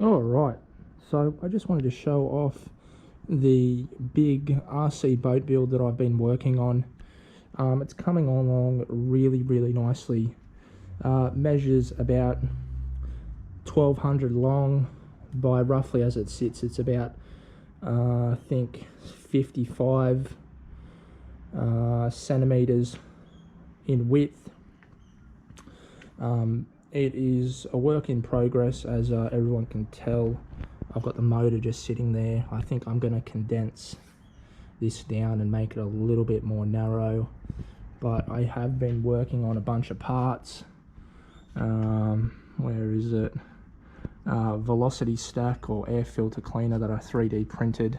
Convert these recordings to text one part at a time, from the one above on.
All right, so I just wanted to show off the big RC boat build that I've been working on. It's coming along really nicely. Measures about 1200 long by, roughly as it sits, it's about I think 55 centimeters in width. It is a work in progress, as everyone can tell. I've got the motor just sitting there. I think I'm going to condense this down and make it a little bit more narrow, but I have been working on a bunch of parts. Where is it? Velocity stack or air filter cleaner that I 3D printed.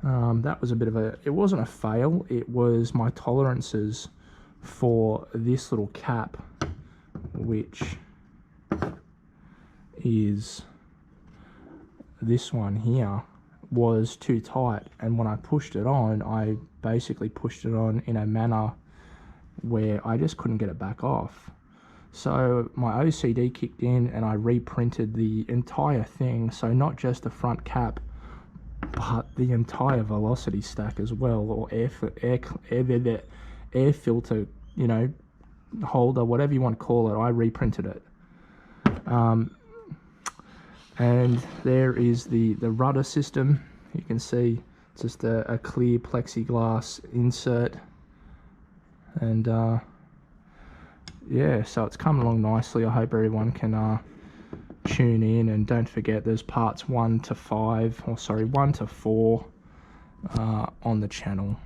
That was a bit of a, it wasn't a fail, it was my tolerances for this little cap, which is this one here, was too tight, and when I pushed it on, I basically pushed it on in a manner where I just couldn't get it back off. So my OCD kicked in and I reprinted the entire thing, so not just the front cap but the entire velocity stack as well, or air filter, you know, holder, whatever you want to call it. I reprinted it. And there is the rudder system. You can see it's just a clear plexiglass insert, and yeah, so it's coming along nicely. I hope everyone can tune in, and don't forget there's parts 1 to 4 on the channel.